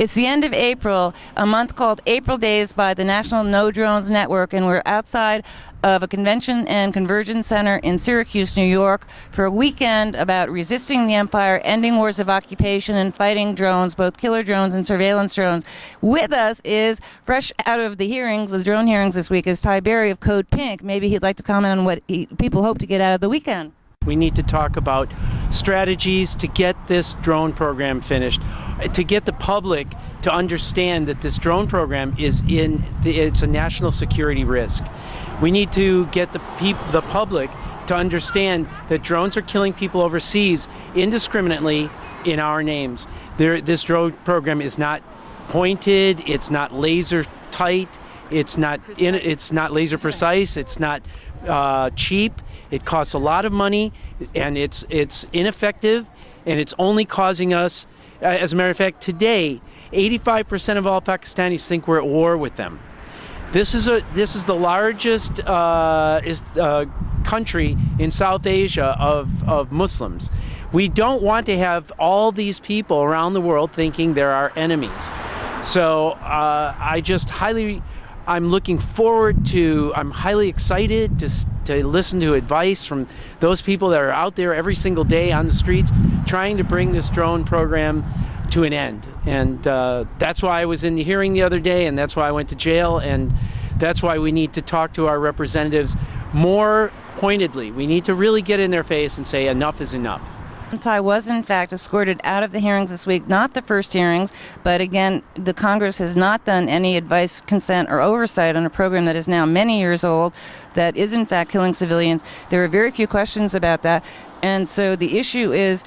It's the end of April, a month called April Days by the National No Drones Network, and we're outside of a convention and convergence center in Syracuse, New York, for a weekend about resisting the empire, ending wars of occupation, and fighting drones, both killer drones and surveillance drones. With us is, fresh out of the hearings, the drone hearings this week, is Ty Berry of Code Pink. Maybe he'd like to comment on what people hope to get out of the weekend. We need to talk about strategies to get this drone program finished, to get the public to understand that this drone program it's a national security risk. We need to get the public to understand that drones are killing people overseas indiscriminately in our names. This drone program is not pointed, it's not laser tight, it's not laser precise, it's not cheap. It costs a lot of money, and it's ineffective, and it's only causing us, as a matter of fact, today, 85% of all Pakistanis think we're at war with them. This is the largest country in South Asia of Muslims. We don't want to have all these people around the world thinking they're our enemies. So I'm looking forward to, I'm highly excited to listen to advice from those people that are out there every single day on the streets trying to bring this drone program to an end. And that's why I was in the hearing the other day, and that's why I went to jail, and that's why we need to talk to our representatives more pointedly. We need to really get in their face and say enough is enough. Ty was, in fact, escorted out of the hearings this week, not the first hearings, but again, the Congress has not done any advice, consent, or oversight on a program that is now many years old, that is, in fact, killing civilians. There are very few questions about that. And so the issue is,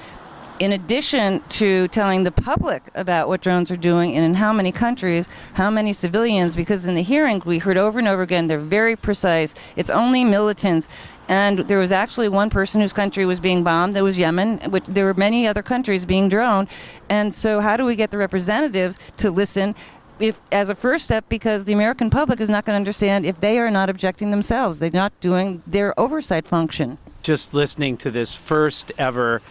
in addition to telling the public about what drones are doing and in how many countries, how many civilians, because in the hearings we heard over and over again, they're very precise. It's only militants. And there was actually one person whose country was being bombed. That was Yemen. Which there were many other countries being droned. And so how do we get the representatives to listen as a first step, because the American public is not going to understand if they are not objecting themselves. They're not doing their oversight function. Just listening to this first ever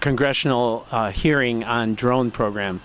congressional hearing on drone program,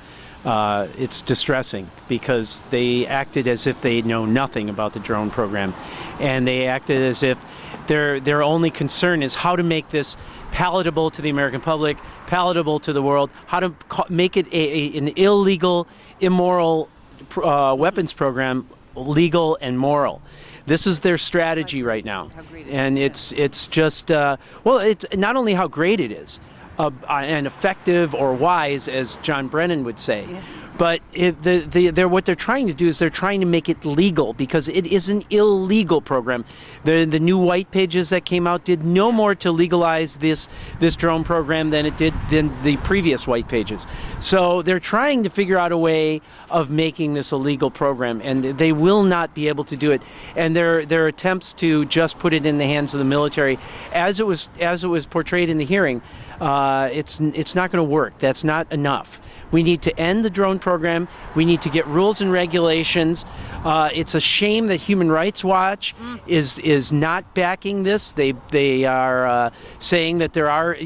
it's distressing, because they acted as if they know nothing about the drone program, and they acted as if their only concern is how to make this palatable to the American public, palatable to the world, how to make it an illegal, immoral weapons program legal and moral. This is their strategy right now, and it's just it's not only how great it is, and effective or wise, as John Brennan would say. Yes. But what they're trying to do is they're trying to make it legal, because it is an illegal program. The new white pages that came out did no more to legalize this drone program than the previous white pages. So they're trying to figure out a way of making this a legal program, and they will not be able to do it. And their attempts to just put it in the hands of the military, as it was portrayed in the hearing, it's not going to work. That's not enough. We need to end the drone program. We need to get rules and regulations. It's a shame that Human Rights Watch is not backing this. They are saying that there are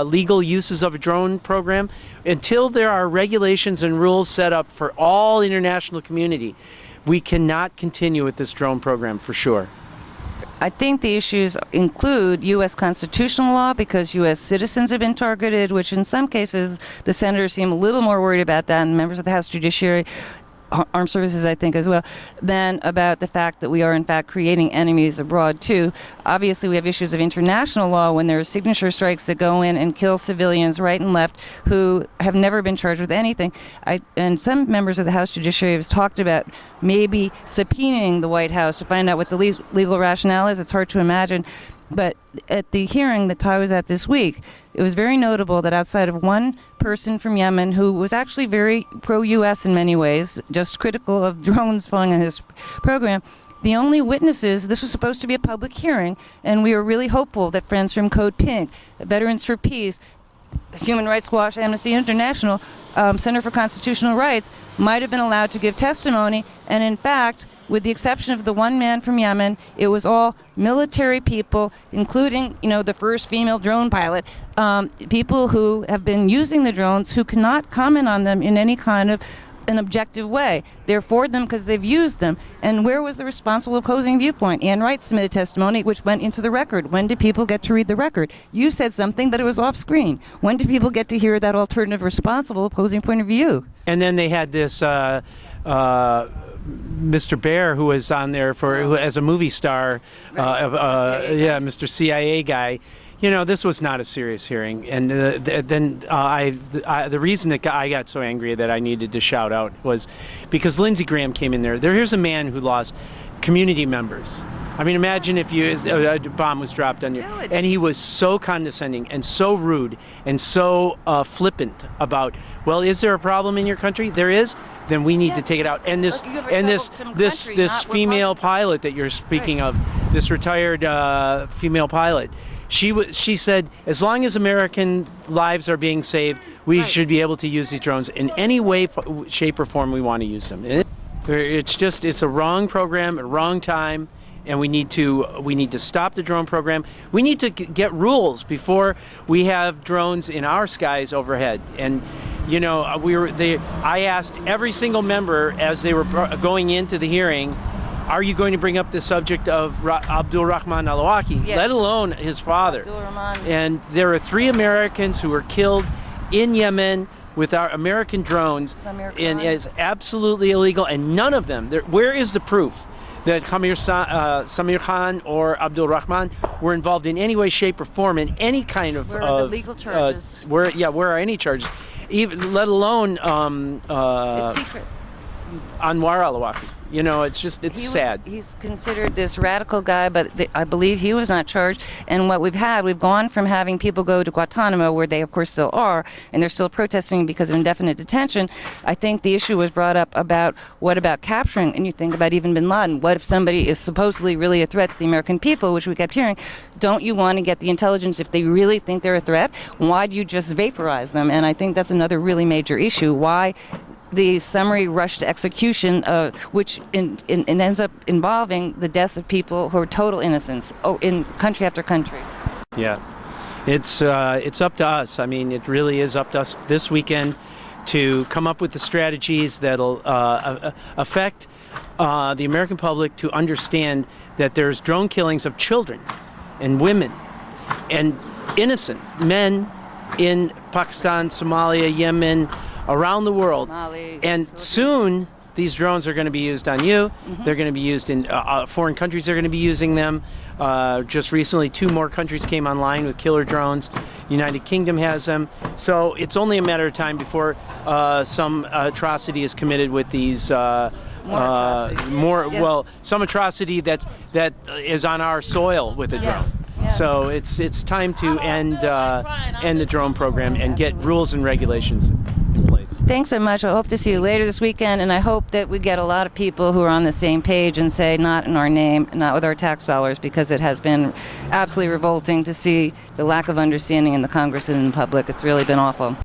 legal uses of a drone program. Until there are regulations and rules set up for all international community, we cannot continue with this drone program for sure. I think the issues include U.S. constitutional law, because U.S. citizens have been targeted, which in some cases the senators seem a little more worried about that, and members of the House Judiciary, Armed Services, I think, as well, than about the fact that we are, in fact, creating enemies abroad, too. Obviously, we have issues of international law when there are signature strikes that go in and kill civilians right and left who have never been charged with anything. And some members of the House Judiciary have talked about maybe subpoenaing the White House to find out what the legal rationale is. It's hard to imagine. But at the hearing that Ty was at this week, it was very notable that outside of one person from Yemen who was actually very pro-U.S. in many ways, just critical of drones falling on his program, the only witnesses, this was supposed to be a public hearing, and we were really hopeful that friends from Code Pink, Veterans for Peace, Human Rights Watch, Amnesty International, Center for Constitutional Rights might have been allowed to give testimony, and in fact, with the exception of the one man from Yemen, it was all military people, including, the first female drone pilot, people who have been using the drones, who cannot comment on them in any kind of an objective way. They're for them because they've used them. And where was the responsible opposing viewpoint? Ann Wright submitted testimony which went into the record. When did people get to read the record? You said something, but it was off screen. When did people get to hear that alternative, responsible opposing point of view? And then they had this Mr. Bear, who was on there as a movie star, Mr. CIA guy. You know, this was not a serious hearing, and then the reason that I got so angry that I needed to shout out was because Lindsey Graham came in there. Here's a man who lost community members. I mean, imagine if a bomb was dropped on you, and he was so condescending and so rude and so flippant about, well, is there a problem in your country? There is. Then we need to take it out. And this female pilot that you're speaking of, this retired female pilot, she said, as long as American lives are being saved, we should be able to use these drones in any way, shape, or form we want to use them. It's a wrong program at a wrong time. And we need to stop the drone program. We need to get rules before we have drones in our skies overhead. And you know, I asked every single member as they were going into the hearing, are you going to bring up the subject of Abdul Rahman al-Awlaki, let alone his father? And there are 3 Americans who were killed in Yemen with our American drones, and it's absolutely illegal. And none of them. Where is the proof that Samir Khan or Abdul Rahman were involved in any way, shape, or form in any kind of where are the legal charges? Where are any charges? Even let alone it's secret. Anwar al-Awlaki. You know, it's sad. He's considered this radical guy, but I believe he was not charged. And what we've gone from having people go to Guantanamo, where they of course still are, and they're still protesting because of indefinite detention. I think the issue was brought up about what about capturing, and you think about even bin Laden. What if somebody is supposedly really a threat to the American people, which we kept hearing? Don't you want to get the intelligence if they really think they're a threat? Why do you just vaporize them? And I think that's another really major issue. Why the summary rush to execution, which ends up involving the deaths of people who are total innocents in country after country. Yeah, it's up to us. I mean, it really is up to us this weekend to come up with the strategies that'll affect the American public to understand that there's drone killings of children and women and innocent men in Pakistan, Somalia, Yemen, around the world. Mali, and soon these drones are going to be used on you. They're going to be used in foreign countries. Are going to be using them. Just recently 2 more countries came online with killer drones. United Kingdom has them. So it's only a matter of time before some atrocity is committed with these some atrocity that is on our soil with a drone. Yeah. So it's time to end the drone program and get rules and regulations in place. Thanks so much. I hope to see you later this weekend, and I hope that we get a lot of people who are on the same page and say, not in our name, not with our tax dollars, because it has been absolutely revolting to see the lack of understanding in the Congress and in the public. It's really been awful.